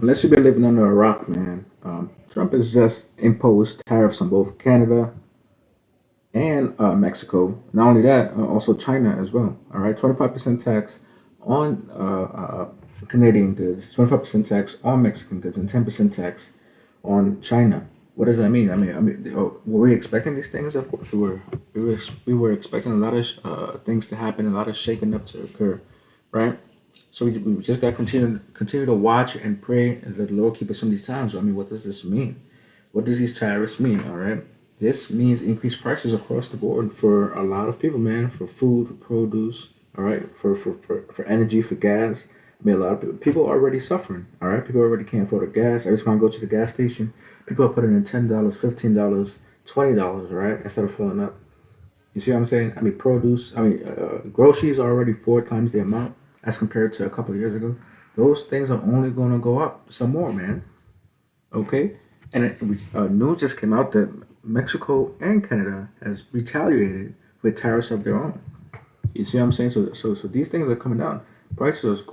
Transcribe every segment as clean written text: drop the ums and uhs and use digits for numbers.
Unless you've been living under a rock, man, Trump has just imposed tariffs on both Canada and Mexico. Not only that, also China as well. All right, 25% tax on Canadian goods, 25% tax on Mexican goods, and 10% tax on China. What does that mean? Were we expecting these things? Of course, we were. We were expecting a lot of things to happen, a lot of shaking up to occur, right? So we just got to continue to watch and pray and let the Lord keep us from these times. I mean, what does this mean? What does these tariffs mean? All right, this means increased prices across the board for a lot of people, man. For food, for produce, all right, for energy, for gas. I mean, a lot of people are already suffering. All right, people already can't afford a gas. I just want to go to the gas station. People are putting in $10, $15, $20, right, instead of filling up. You see what I'm saying? I mean, produce. Groceries are already four times the amount as compared to a couple of years ago. Those things are only going to go up some more, man. Okay, and news just came out that Mexico and Canada has retaliated with tariffs of their own. You see what I'm saying? So these things are coming down. Prices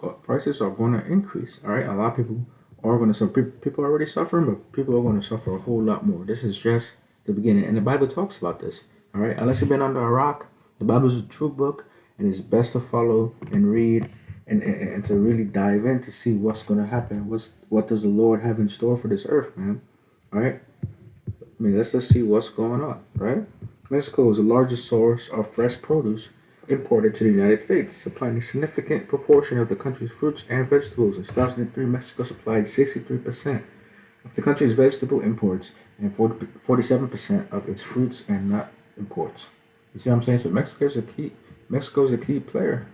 are going to increase. All right, a lot of people are going to suffer. People are already suffering, but people are going to suffer a whole lot more. This is just the beginning, and the Bible talks about this. All right, unless you've been under a rock, the Bible is a true book, and it's best to follow and read and to really dive in to see what's going to happen. What does the Lord have in store for this earth, man? All right. I mean, let's just see what's going on, right? Mexico is the largest source of fresh produce imported to the United States, supplying a significant proportion of the country's fruits and vegetables. In 2003, Mexico supplied 63% of the country's vegetable imports and 47% of its fruits and nut imports. You see what I'm saying? So Mexico's a key player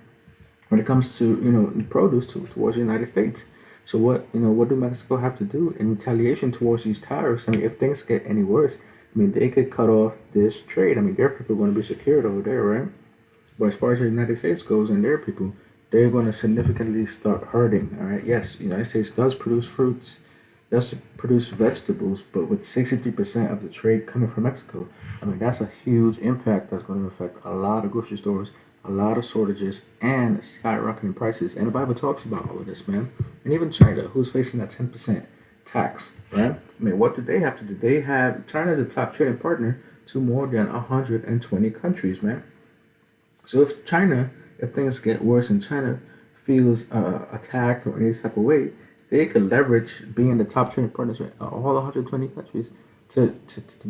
when it comes to produce towards the United States. So what do Mexico have to do in retaliation towards these tariffs? I mean, if things get any worse, I mean they could cut off this trade. I mean their people are going to be secured over there, right? But as far as the United States goes and their people, they're going to significantly start hurting. All right. Yes, the United States does produce fruits, does produce vegetables, but with 63% of the trade coming from Mexico, I mean that's a huge impact that's going to affect a lot of grocery stores, a lot of shortages, and skyrocketing prices. And the Bible talks about all of this, man. And even China, who's facing that 10% tax, right? I mean, what do they have to do? They have China is a top trading partner to more than 120 countries, man. So if things get worse and China feels attacked or any type of way, they could leverage being the top trading partners with all 120 countries to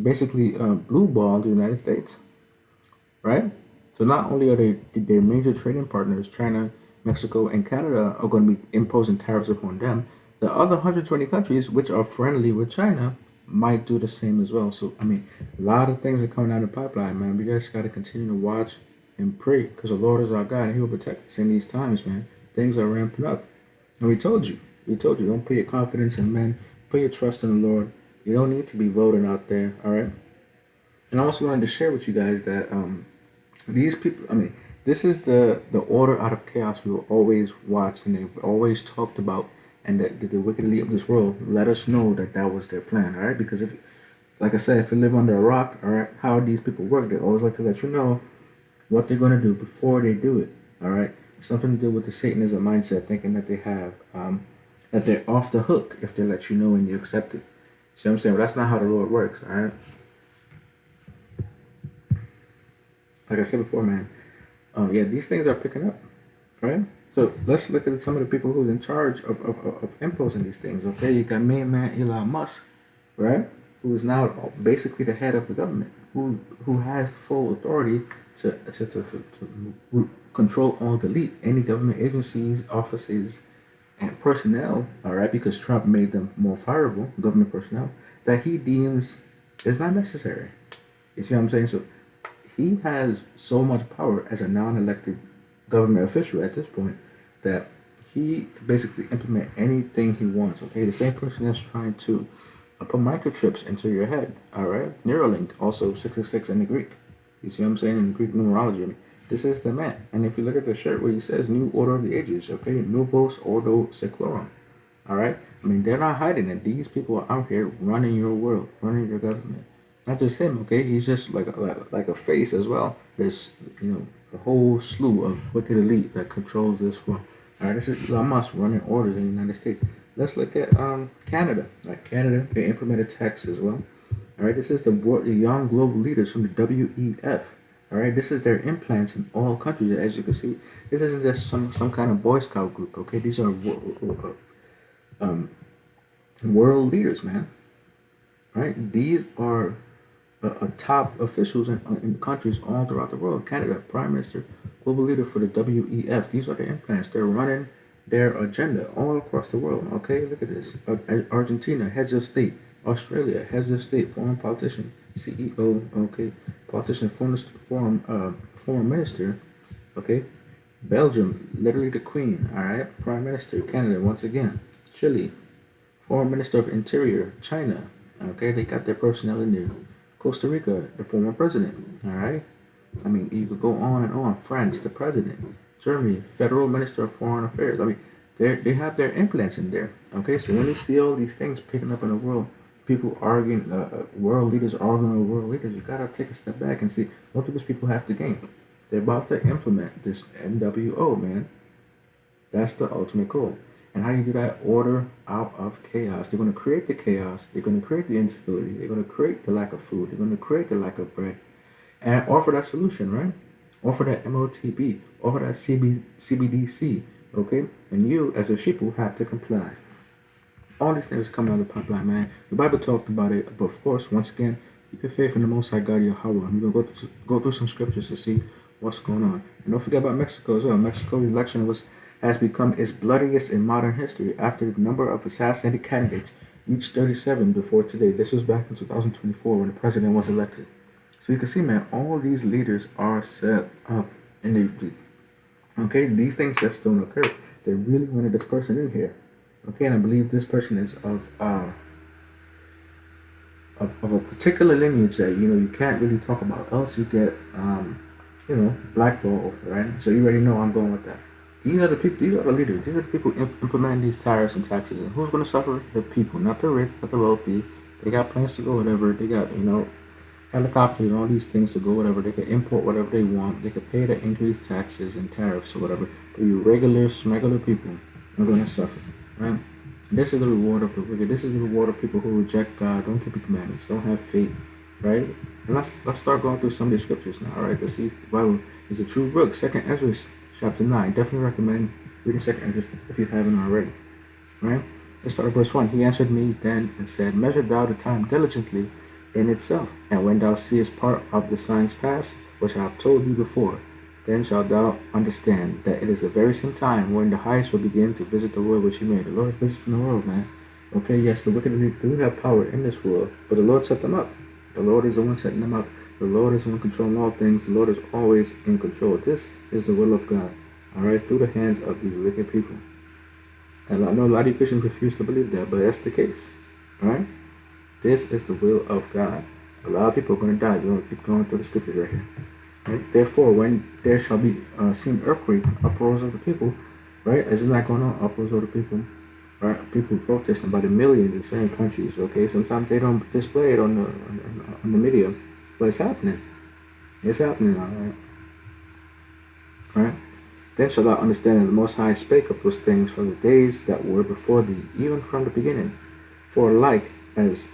basically blue ball the United States, right? So not only are they their major trading partners, China, Mexico, and Canada are going to be imposing tariffs upon them. The other 120 countries, which are friendly with China, might do the same as well. So I mean, a lot of things are coming out of the pipeline, man. We just got to continue to watch and pray, because the Lord is our God, and He will protect us in these times, man. Things are ramping up, and we told you, don't put your confidence in men, put your trust in the Lord. You don't need to be voting out there, all right? And I also wanted to share with you guys that these people, I mean, this is the order out of chaos we will always watch and they've always talked about, and that the wicked elite of this world let us know that that was their plan, all right? Because if, like I said, if you live under a rock, all right, how these people work, they always like to let you know what they're going to do before they do it, all right? Something to do with the Satanism mindset, thinking that they have, that they're off the hook if they let you know and you accept it. See what I'm saying? But that's not how the Lord works, all right? Like I said before, man, yeah, these things are picking up, right? So let's look at some of the people who's in charge of imposing these things. Okay, you got main man Elon Musk, right? Who is now basically the head of the government, who has the full authority to control or delete any government agencies, offices, and personnel. All right, because Trump made them more fireable, government personnel that he deems is not necessary. You see what I'm saying? So he has so much power as a non-elected government official at this point that he can basically implement anything he wants. Okay, the same person that's trying to put microchips into your head. All right, Neuralink, also 666 in the Greek. You see what I'm saying in Greek numerology? I mean, this is the man. And if you look at the shirt where he says New Order of the Ages, okay, Novos Ordo Seclorum. All right, I mean they're not hiding it. These people are out here running your world, running your government. Not just him, okay? He's just like a face as well. There's a whole slew of wicked elite that controls this world. All right, this is Elon Musk running orders in the United States. Let's look at Canada. Like Canada, they implemented tax as well. All right, this is the young global leaders from the WEF. All right, this is their implants in all countries. As you can see, this isn't just some kind of Boy Scout group. Okay, these are world leaders, man. All right, these are top officials in countries all throughout the world. Canada, Prime Minister, global leader for the WEF. These are the implants. They're running their agenda all across the world. Okay, look at this. Argentina, heads of state. Australia, heads of state, foreign politician, CEO. Okay, politician, foreign minister. Okay, Belgium, literally the Queen. All right, Prime Minister. Canada, once again. Chile, Foreign Minister of Interior, China. Okay, they got their personnel in there. Costa Rica, the former president. All right. I mean, you could go on and on. France, the president. Germany, Federal Minister of Foreign Affairs. I mean, they have their implants in there. Okay, so when you see all these things picking up in the world, people arguing, world leaders arguing with world leaders, you gotta take a step back and see what do these people have to gain. They're about to implement this NWO, man. That's the ultimate goal. And how do you do that? Order out of chaos. They're going to create the chaos. They're going to create the instability. They're going to create the lack of food. They're going to create the lack of bread. And offer that solution, right? Offer that MOTB. Offer that CBDC. Okay? And you, as a sheeple, have to comply. All these things come out of the pipeline, man. The Bible talked about it. But of course, once again, keep your faith in the Most High God, Yahweh. I'm going to go through some scriptures to see what's going on. And don't forget about Mexico as well. Mexico's election has become its bloodiest in modern history after the number of assassinated candidates reached 37 before today. This was back in 2024 when the president was elected. So you can see, man, all these leaders are set up. And okay, these things just don't occur. They really wanted this person in here. Okay, and I believe this person is of a particular lineage that you can't really talk about, else you get blackballed, right? So you already know I'm going with that. These are the people. These are the leaders. These are the people implementing these tariffs and taxes. And who's going to suffer? The people, not the rich, not the wealthy. They got planes to go whatever. They got helicopters and all these things to go whatever. They can import whatever they want. They can pay the increased taxes and tariffs or whatever. But you regular, smuggler people are going to suffer, right? This is the reward of the wicked. This is the reward of people who reject God, don't keep the commandments, don't have faith, right? And let's start going through some of the scriptures now, all right? Let's see if the Bible is a true book. Second Ezra, chapter 9. Definitely recommend reading Second Ezra if you haven't already, right? Let's start at verse 1. He answered me then and said, Measure thou the time diligently in itself, and when thou seest part of the signs pass, which I have told thee before, then shalt thou understand that it is the very same time when the highest will begin to visit the world which he made. The Lord is visiting the world, man. Okay, yes, the wicked do have power in this world, but the Lord set them up. The Lord is the one setting them up. The Lord is the one controlling all things. The Lord is always in control. This is the will of God, all right, through the hands of these wicked people. And I know a lot of you Christians refuse to believe that, but that's the case, all right? This is the will of God. A lot of people are going to die. We're going to keep going through the scriptures right here. Right? Therefore, when there shall be seen earthquake, uproars of the people, right? Isn't that going on? Uproars of the people, right? People protesting by the millions in certain countries. Okay, sometimes they don't display it on the media, but it's happening. It's happening, all right. All right. Then shall thou understand that the Most High spake of those things from the days that were before thee, even from the beginning. For like as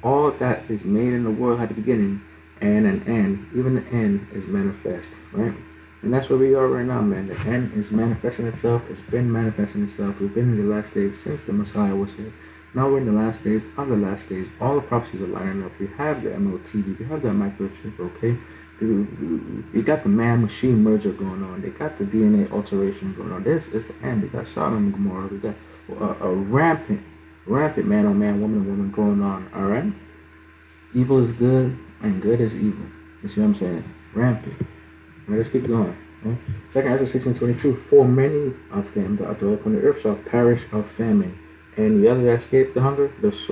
all that is made in the world had a beginning and an end, even the end is manifest, right? And that's where we are right now, man. The end is manifesting itself. It's been manifesting itself. We've been in the last days since the Messiah was here. Now we're in the last days of the last days. All the prophecies are lining up. We have the MOTV. We have that microchip, okay? We got the man-machine merger going on. They got the DNA alteration going on. This is the end. We got Sodom and Gomorrah. We got a rampant man-on-man, woman-on-woman going on, all right? Evil is good, and good is evil. You see what I'm saying? Rampant. All right, let's keep going. Okay? Second Ezra 16:22. For many of them that dwell upon the earth shall perish of famine, and the other that escape the hunger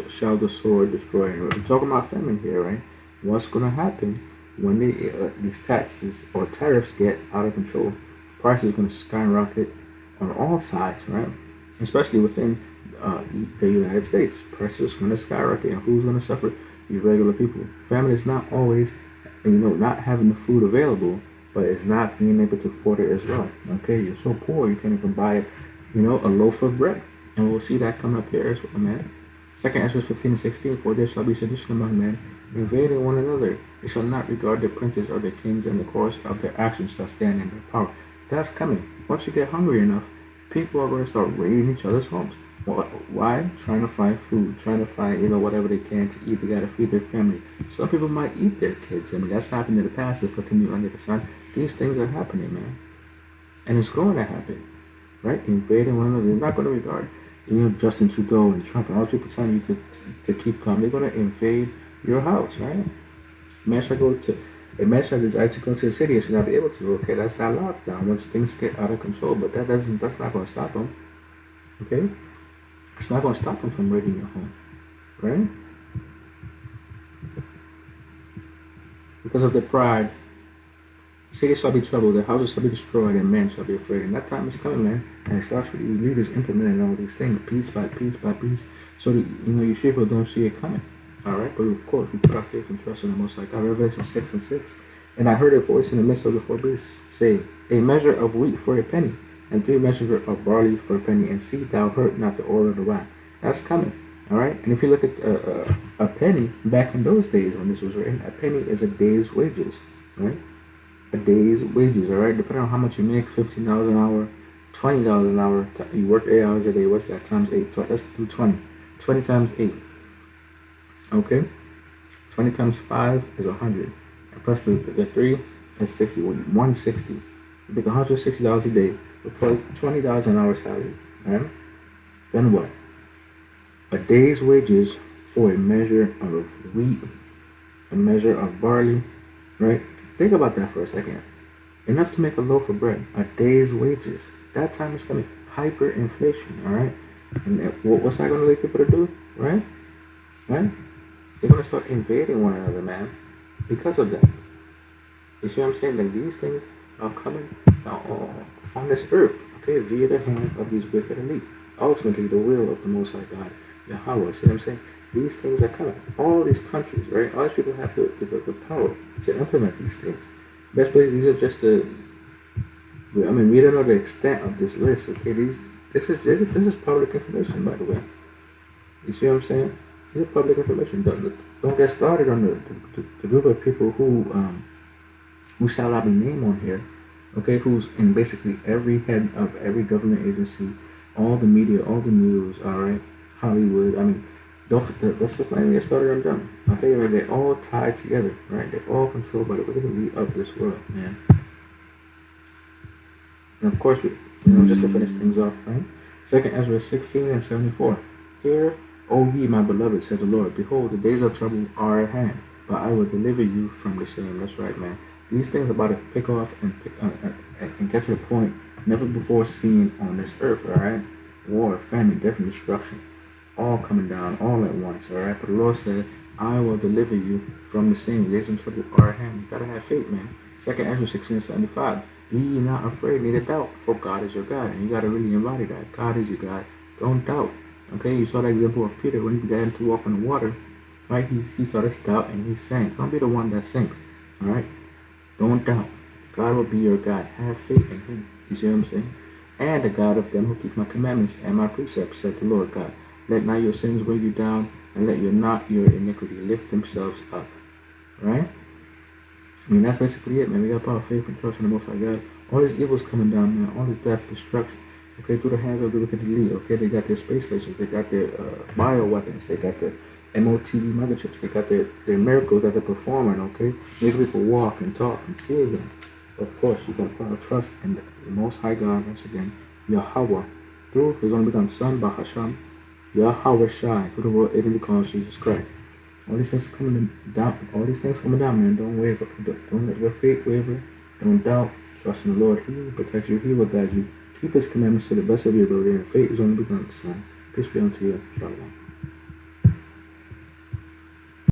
shall the sword destroy. And we're talking about famine here, right? What's going to happen when these taxes or tariffs get out of control? Prices are going to skyrocket on all sides, right? Especially within the United States. Prices are going to skyrocket, and who's going to suffer? The regular people. Famine is not always, not having the food available. but it's not being able to afford it as well. Okay, you're so poor you can't even buy, a loaf of bread. And we'll see that coming up here as well, man. Second Ezra 15 and 16, for there shall be sedition among men, invading one another. They shall not regard their princes or their kings, and the course of their actions shall stand in their power. That's coming. Once you get hungry enough, people are going to start raiding each other's homes. Why? Trying to find food, trying to find, whatever they can to eat. They got to feed their family. Some people might eat their kids. I mean, that's happened in the past. There's nothing new under the sun. These things are happening, man. And it's going to happen, right? Invading one another. They're not going to regard, Justin Trudeau and Trump and all those people telling you to keep calm. They're going to invade your house, right? A man shall desire to go to the city and should not be able to. Okay, that's that lockdown once things get out of control. But that's not going to stop them. Okay, it's not going to stop them from raiding your home, right? Because of their pride, cities shall be troubled, the houses shall be destroyed, and men shall be afraid. And that time is coming, man. And it starts with these leaders implementing all these things, piece by piece by piece, so that your people don't see it coming. All right, but of course we put our faith and trust in the Most High God. Revelation 6:6. And I heard a voice in the midst of the four beasts say, a measure of wheat for a penny, and 3 measures of barley for a penny, and see thou hurt not the oil of the wine. That's coming. All right, and if you look at a penny back in those days when this was written, a penny is a day's wages, right? A day's wages, all right? Depending on how much you make, $15 an hour, $20 an hour. You work 8 hours a day. What's that? Times 8. Let's do 20. 20 times 8. Okay? 20 times 5 is 100. And plus the 3 is 60. 160. You make $160 a day with $20 an hour salary. All right? Then what? A day's wages for a measure of wheat, a measure of barley, right? Think about that for a second. Enough to make a loaf of bread, a day's wages. That time is coming. Hyperinflation, all right? And what's that going to lead people to do, right? Right? They're going to start invading one another, man, because of that. You see what I'm saying? Like these things are coming on this earth, okay, via the hand of these wicked elite. Ultimately, the will of the Most High God, Yahweh. See what I'm saying? These things are coming. All these countries, right? All these people have the power to implement these things. Best believe these are just we don't know the extent of this list, okay? This is public information, by the way. You see what I'm saying? This is public information. Don't get started on the group of people who shall not be named on here, okay? Who's in basically every head of every government agency, all the media, all the news, all right? Hollywood. I mean, let's just not even get started on them. Okay, I mean, they're all tied together, right? They're all controlled by the wicked elite of this world, man. And of course, just to finish things off, right? Second Ezra 16 and 74. Hear, O ye my beloved, said the Lord, behold, the days of trouble are at hand, but I will deliver you from the same. That's right, man. These things are about to pick off and get to the point never before seen on this earth, all right? War, famine, death, and destruction. All coming down all at once, all right? But the Lord said, I will deliver you from the same. Days and trouble are at hand. You gotta have faith, man. Second Ezra 16:75. Be ye not afraid, neither doubt, for God is your God. And you gotta really embody that. God is your God. Don't doubt. Okay, you saw the example of Peter when he began to walk on the water, right? He started to doubt and he sank. Don't be the one that sinks, all right? Don't doubt. God will be your God. Have faith in Him. You see what I'm saying? And the God of them who keep my commandments and my precepts, said the Lord God. Let not your sins weigh you down, and let your iniquity lift themselves up. Right? I mean, that's basically it, man. We got power, faith, and trust in the Most High God. All this evil's coming down, man. All this death, destruction. Okay, through the hands of the wicked elite. Okay, they got their space stations. They got their bio weapons. They got their MOTV motherchips. They got their miracles that they're performing. Okay, making people walk and talk and see again. Of course, you got to put our trust in the Most High God once again, Yahweh, through His only begotten Son, Bahasham, Yahweh Shai, who the world Italy calls Jesus Christ. All these things coming down. All these things coming down, man. Don't waver. Don't let your faith waver. Don't doubt. Trust in the Lord. He will protect you. He will guide you. Keep His commandments to the best of your ability. And faith is only begotten Son. Peace be unto you. Shalom.